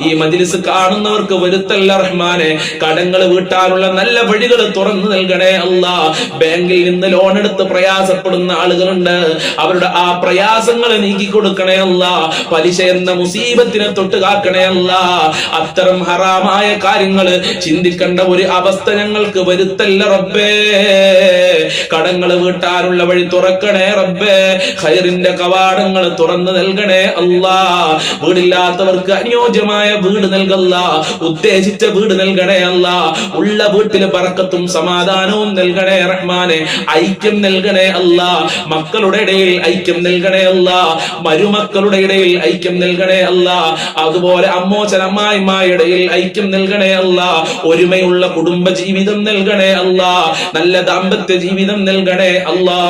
Speaker 2: ഈ മജ്ലിസ് കാണുന്നവർക്ക് വരുത്തല്ല റഹ്മാനെ. കടങ്ങൾ വീട്ടാനുള്ള നല്ല വഴികൾ തുറന്നു നൽകണേ അല്ലാ. ബാങ്കിൽ നിന്ന് ലോൺ എടുത്ത് പ്രയാസപ്പെടുന്ന ആളുകളുണ്ട്. അവരുടെ ആ പ്രയാസങ്ങൾ നീക്കി കൊടുക്കണേ അല്ലാ. പലിശ എന്ന മുസീബത്തിനെ തൊട്ട് കാക്കണേ അല്ലാ. അത്തരം ഹറാമായ കാര്യങ്ങള് ചിന്തിക്കേണ്ട ഒരു അവസ്ഥ ഞങ്ങൾക്ക് വരുത്തല്ല റബ്ബേ. കടങ്ങൾ വീട്ടാനുള്ള വഴി തുറക്കണേ റബ്ബേ. ഖൈറിന്റെ കവാടങ്ങൾ തുറന്നു നൽകണേ അല്ലാ. വീടില്ലാത്തവർക്ക് അനുയോജ്യമായ വീട് നൽകല്ല. ഉദ്ദേശിച്ച വീട് നൽകണേ അല്ലാ. ഉള്ള വീട്ടില് ബറക്കത്തും സമാധാനവും നൽകണേ റഹ്മാനെ. ഐക്യം നൽകണേ അല്ലാ. മക്കളുടെ ഇടയിൽ ഐക്യം നൽകണേ അല്ലാ. മരുമക്കളുടെ ഇടയിൽ ഐക്യം നൽകണേ അല്ലാ. അതുപോലെ അമ്മോച്ചനമ്മായിമാരുടെ ഇടയിൽ ഐക്യം നൽകണേ അല്ലാ. ഒരുമയുള്ള കുടുംബ ജീവിതം നൽകണേ അല്ലാ. നല്ല ദാമ്പത്യ ജീവിതം നൽകണേ അല്ലാ.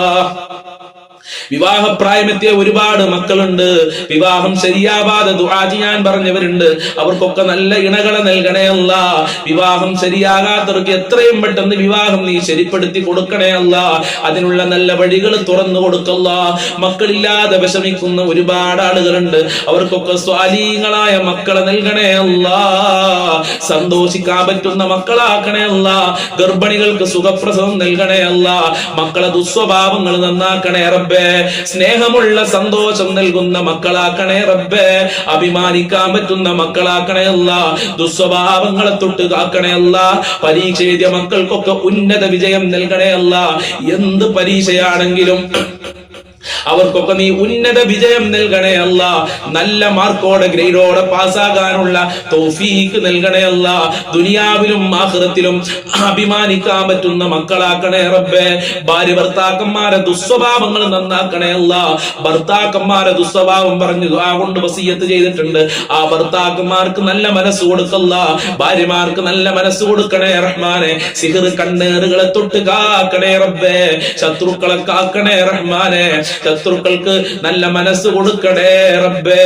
Speaker 2: വിവാഹപ്രായമെത്തിയ ഒരുപാട് മക്കളുണ്ട്. വിവാഹം ശരിയാവാതെ ദുആ ചെയ്യാൻ പറഞ്ഞവരുണ്ട്. അവർക്കൊക്കെ നല്ല ഇണകളെ നൽകണേ അല്ലാ. വിവാഹം ശരിയാകാത്തവർക്ക് എത്രയും പെട്ടെന്ന് വിവാഹം നീ ശരിപ്പെടുത്തി കൊടുക്കണേ അല്ലാ. അതിനുള്ള നല്ല വഴികൾ തുറന്നു കൊടുക്കല്ല. മക്കളില്ലാതെ വിഷമിക്കുന്ന ഒരുപാട് ആളുകളുണ്ട്. അവർക്കൊക്കെ സ്വാലീങ്ങളായ മക്കളെ നൽകണേ അല്ലാ. സന്തോഷിക്കാൻ പറ്റുന്ന മക്കളാക്കണേ അല്ലാ. ഗർഭിണികൾക്ക് സുഖപ്രസവം നൽകണേ അല്ലാ. മക്കളെ ദുസ്വഭാവങ്ങൾ നന്നാക്കണേ റബ്ബേ. സ്നേഹമുള്ള സന്തോഷം നൽകുന്ന മക്കളാക്കണേ റബ്ബേ. അഭിമാനിക്കാൻ പറ്റുന്ന മക്കളാക്കണേ അല്ലാ. ദുസ്വഭാവങ്ങളെ തൊട്ട് കാക്കണേ അല്ലാ. പരീക്ഷ എഴുതിയ മക്കൾക്കൊക്കെ ഉന്നത വിജയം നൽകണേ അല്ലാ. എന്ത് പരീക്ഷയാണെങ്കിലും അവർക്കൊക്കെ നീ ഉന്നത വിജയം നൽകണേ അല്ലാ. നല്ല മാർക്കോടെ ഗ്രേഡോടെ പാസ്സാകാനുള്ള തൗഫീക്ക് നൽകണേ അല്ലാ. ദുനിയാവിലും ആഖിറത്തിലും അഭിമാനിക്കാൻ പറ്റുന്ന മക്കളാക്കണേ റബ്ബേ. ഭാര്യ ഭർത്താക്കന്മാരെ ദുസ്വഭാവങ്ങൾ നന്നാക്കണേ അല്ലാ. ഭർത്താക്കന്മാരെ ദുസ്വഭാവം പറഞ്ഞു ദുആ കൊണ്ട് വസിയത്ത് ചെയ്തിട്ടുണ്ട്. ആ ഭർത്താക്കന്മാർക്ക് നല്ല മനസ്സ് കൊടുക്കല്ല. ഭാര്യമാർക്ക് നല്ല മനസ്സ് കൊടുക്കണേ റഹ്മാനെ. സിഹർ കണ്ണേറുകളെ തൊട്ട് കാക്കണേ റബ്ബേ. ശത്രുക്കളെ കാക്കണേ റഹ്മാനെ. ശത്രുക്കൾക്ക് നല്ല മനസ്സ് കൊടുക്കണേ റബ്ബേ.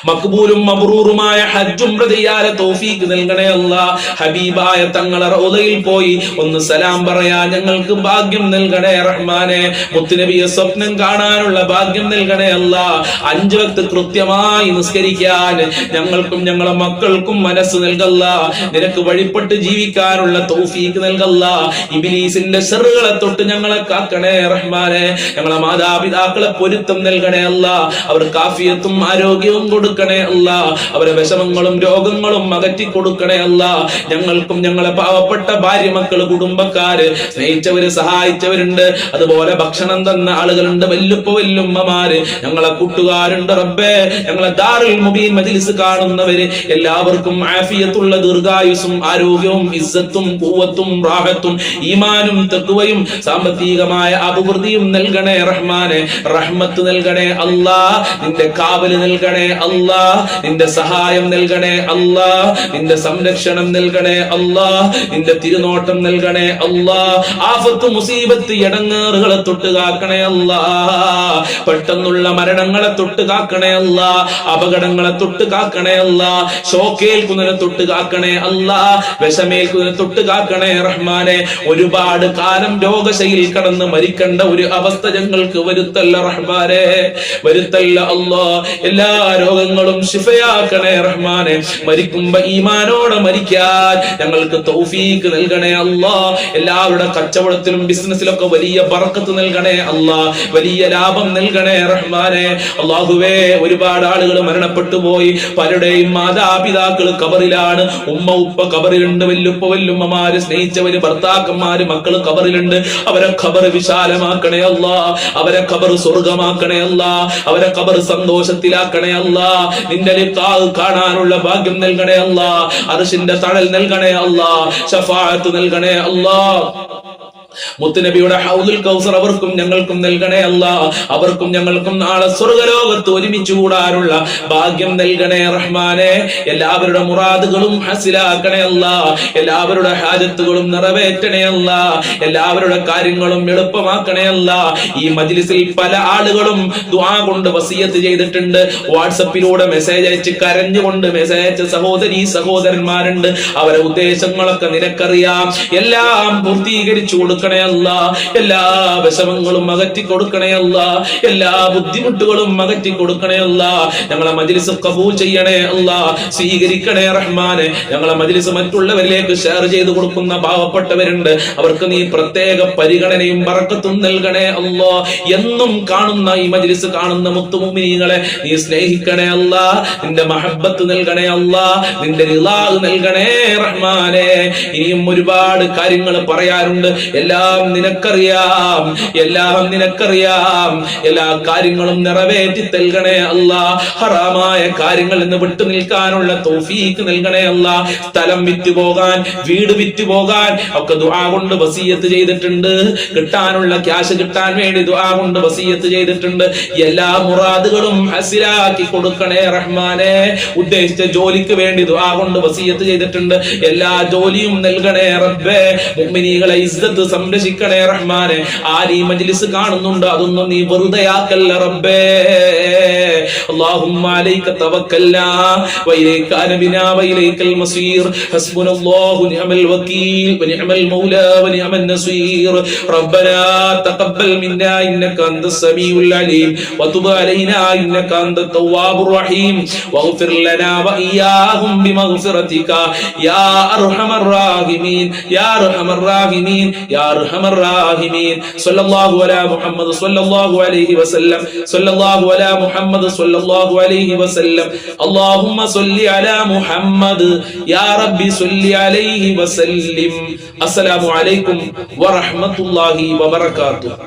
Speaker 2: മഖ്ബൂലും മബ്റൂറുമായ ഹജ്ജും ചെയ്യാൻ തൗഫീക്ക് നൽകണേ അല്ലാ. ഹബീബായ തങ്ങളെ റൗളയിൽ പോയി ഒന്ന് സലാം പറയാൻ ഞങ്ങൾക്ക് ഭാഗ്യം നൽകണേ റഹ്മാനെ. മുത്തുനബിയെ സ്വപ്നം കാണാനുള്ള ഭാഗ്യം നൽകണേ അല്ലാ. 5 വക്ത് കൃത്യമായി നിസ്കരിക്കാൻ ഞങ്ങൾക്കും ഞങ്ങളെ മക്കൾക്കും മനസ്സ് നൽകല്ല. നിനക്ക് വഴിപ്പെട്ട് ജീവിക്കാനുള്ള തൗഫീക്ക് നൽകല്ല. ഇബ്ലീസിന്റെ ശർറുകളെ തൊട്ട് ഞങ്ങളെ കാക്കണേ റഹ്മാനെ. ഞങ്ങളെ മാതാപിതാക്കളെ പൊരുത്തം നൽകണേ അല്ലാ. അവർ കാഫിയത്തും ആരോഗ്യവും കൊടുക്കണേ അല്ലാ. അവരെ വിഷമങ്ങളും രോഗങ്ങളും അകറ്റി കൊടുക്കണേ അല്ലാ. ഞങ്ങൾക്കും ഞങ്ങളെ പാവപ്പെട്ട ഭാര്യ മക്കള് കുടുംബക്കാര് സ്നേഹിച്ചവര് സഹായിച്ചവരുണ്ട്, അതുപോലെ ഭക്ഷണം തന്ന ആളുകളുണ്ട്, വല്ലുമ്മമാര്, ഞങ്ങളെ കൂട്ടുകാരുണ്ട് റബ്ബേ. ഞങ്ങളെ ദാറുൽ മുബീൻ മജ്ലിസ് കാണുന്നവര് എല്ലാവർക്കും ആഫിയത്തുള്ള ദീർഘായുസ്സും ആരോഗ്യവും ഇസ്സത്തും ഖുവ്വത്തും റാഹത്തും ഈമാനും തഖ്വയും സാമ്പത്തികമായ അഭിവൃദ്ധിയും നൽകണേ റഹ്മാനെ. റഹ്മത്ത് നൽകണേ അല്ലാ, നിന്റെ കാവല് നൽകണേ അല്ലാ, നിന്റെ സഹായം നൽകണേ അല്ലാ, നിന്റെ സംരക്ഷണം നൽകണേ അല്ലാ, നിന്റെ തിരുനോട്ടം നൽകണേ അല്ലാ. ആഫത്ത് മുസീബത്ത് ഇടങ്ങേറുകളെ തൊട്ട് കാക്കണേ അല്ലാ. പെട്ടെന്നുള്ള മരണങ്ങളെ തൊട്ട് കാക്കണേ അല്ലാ. അപകടങ്ങളെ തൊട്ട് കാക്കണേ അല്ലാ. ഷോക്കേൽക്കുന്നതിനെ തൊട്ട് കാക്കണേ അല്ലാ. വിഷമേൽക്കുന്നതിനെ തൊട്ട് കാക്കണേ റഹ്മാനെ. ഒരുപാട് കാലം രോഗശൈലിയിൽ കടന്ന് മരിക്കേണ്ട ഒരു അവസ്ഥ ഞങ്ങൾക്ക് വരുത്തല്ല റഹ്മാനെ, വരുത്തല്ല അല്ലാ. എല്ലാ രോഗങ്ങളും ശിഫയാക്കണേ റഹ്മാനെ. മരിക്കുമ്പോ ഈമാനോടെ മരിക്കാൻ ഞങ്ങൾക്ക് തൗഫീക്ക് നൽകണേ അല്ലാ. എല്ലാവരുടെ കച്ചവടത്തിലും ബിസിനസ്സിലൊക്കെ വലിയ ബർക്കത്ത് നൽകണേ അല്ലാ, വലിയ ലാഭം നൽകണേ റഹ്മാനെ. അല്ലാഹുവേ, ഒരുപാട് ആളുകൾ മരണപ്പെട്ടു പോയി, പലരുടെയും മാതാപിതാക്കൾ ഖബറിലാണ്. ഉമ്മ ഉപ്പ ഖബറിലുണ്ട്, വല്ലുപ്പ വല്ലുമ്മമാര്, സ്നേഹിച്ചവര്, ഭർത്താക്കന്മാര്, മക്കള് ഖബറിലുണ്ട്. അവരെ ഖബർ വിശാലമാക്കണേ അല്ലാ, അവരെ ഖബർ സ്വർഗമാക്കണേ അല്ലാ, അവരെ ഖബർ സന്തോഷത്തിലാക്കണേ അല്ലാ. നിന്റെ ലിഖാഅ് കാണാനുള്ള ഭാഗ്യം നൽകണേ അല്ലാ, അർശിന്റെ തണൽ നൽകണേ അല്ലാ, ശഫാഅത്ത് നൽകണേ അല്ലാ. മുത്തുനബിയുടെ ഹൗദുൽ കൗസർ അവർക്കും ഞങ്ങൾക്കും നൽകണേ അല്ലാ. അവർക്കും ഞങ്ങൾക്കും നാളെ സ്വർഗ്ഗലോകത്ത് ഒരുമിച്ച് കൂടാനുള്ള ഭാഗ്യം നൽകണേ റഹ്മാനെ. എല്ലാവരുടെ മുറാദുകളും ഹസിലാക്കണേ അല്ലാ, എല്ലാവരുടെ ഹാജത്തുകളും നിറവേറ്റണേ അല്ലാ, എല്ലാവരുടെ കാര്യങ്ങളും എളുപ്പമാക്കണേ അല്ലാ. ഈ മജ്ലിസിൽ പല ആളുകളും ദുആ കൊണ്ട് വസിയത്ത് ചെയ്തിട്ടുണ്ട്. വാട്സപ്പിലൂടെ മെസ്സേജ് അയച്ച് കരഞ്ഞുകൊണ്ട് മെസ്സേജ് അയച്ച സഹോദരീ സഹോദരന്മാരുണ്ട്. അവരെ ഉദ്ദേശങ്ങളൊക്കെ നിനക്കറിയാം. എല്ലാം പൂർത്തീകരിച്ചു കൊടുക്കണേ അല്ലാ. എല്ലാ വിഷമങ്ങളും അകറ്റി കൊടുക്കണേ അല്ലാ, എല്ലാ ബുദ്ധിമുട്ടുകളും അകറ്റി കൊടുക്കണേ അല്ലാ. ഞങ്ങളെ മജ്ലിസ് ഖബൂൽ ചെയ്യണേ അല്ലാ, സ്വീകരിക്കണേ റഹ്മാനെ. ഞങ്ങളെ മജ്ലിസ് മറ്റുള്ളവരിലേക്ക് ഷെയർ ചെയ്തു കൊടുക്കുന്ന പാവപ്പെട്ടവരുണ്ട്, അവർക്ക് നീ പ്രത്യേക പരിഗണനയും ബറക്കത്തും നൽകണേ അല്ലാ. എന്നും കാണുന്ന ഈ മജ്ലിസ് കാണുന്ന മുത്തുമുഅ്മിനീങ്ങളെ നീ സ്നേഹിക്കണേ അല്ലാ, നിന്റെ മഹബ്ബത്ത് നൽകണേ അല്ലാ, നിന്റെ റിളാ നൽകണേ റഹ്മാനെ. ഇനിയും ഒരുപാട് കാര്യങ്ങൾ പറയാറുണ്ട്. എല്ലാം നിനക്കറിയാം, എല്ലാം നിനക്കറിയാം. എല്ലാ കാര്യങ്ങളും നിറവേറ്റി നൽകണേ അല്ലാ. ഹറാമായ കാര്യങ്ങളിൽ നിന്ന് വിട്ടു നിൽക്കാനുള്ള തൗഫീക്ക് നൽകണേ അല്ലാ. സ്ഥലം വിറ്റുപോകാൻ, വീട് വിറ്റുപോകാൻ ഒക്കെ ദുആ കൊണ്ട് വസിയത്ത് ചെയ്തിട്ടുണ്ട്. കിട്ടാനുള്ള ക്യാഷ് കിട്ടാൻ വേണ്ടി ദുആ കൊണ്ട് വസിയത്ത് ചെയ്തിട്ടുണ്ട്. എല്ലാ മുറാദുകളും ഹസിലാക്കി കൊടുക്കണേ റഹ്മാനെ. ഉദ്ദേശിച്ച ജോലിക്ക് വേണ്ടി ദുആ കൊണ്ട് വസിയത്ത് ചെയ്തിട്ടുണ്ട്. എല്ലാ ജോലിയും നൽകണേ റബ്ബേ. മുഅ്മിനീകളെ ഇസ്സത്ത് സംരക്ഷിക്കണേ റഹ്മാനെ. ആരീ മജ്ലിസ് കാണുന്നുണ്ട്, അതൊന്നും നീ വെറുതെയാക്കല്ല റബ്ബേ. اللهم عليك توكلنا وإليك أنبنا وإليك المصير حسبنا الله ونعم الوكيل ونعم المولى ونعم النصير ربنا تقبل منا إنك أنت السميع العليم وتب علينا إنك أنت التواب الرحيم واغفر لنا وإياهم بمغفرتك يا أرحم الراحمين يا أرحم الراحمين يا أرحم الراحمين صلى الله على محمد صلى الله عليه وسلم صلى الله على محمد صلى الله عليه وسلم اللهم صل على محمد يا ربي صل عليه وسلم. السلام عليكم ورحمة الله وبركاته.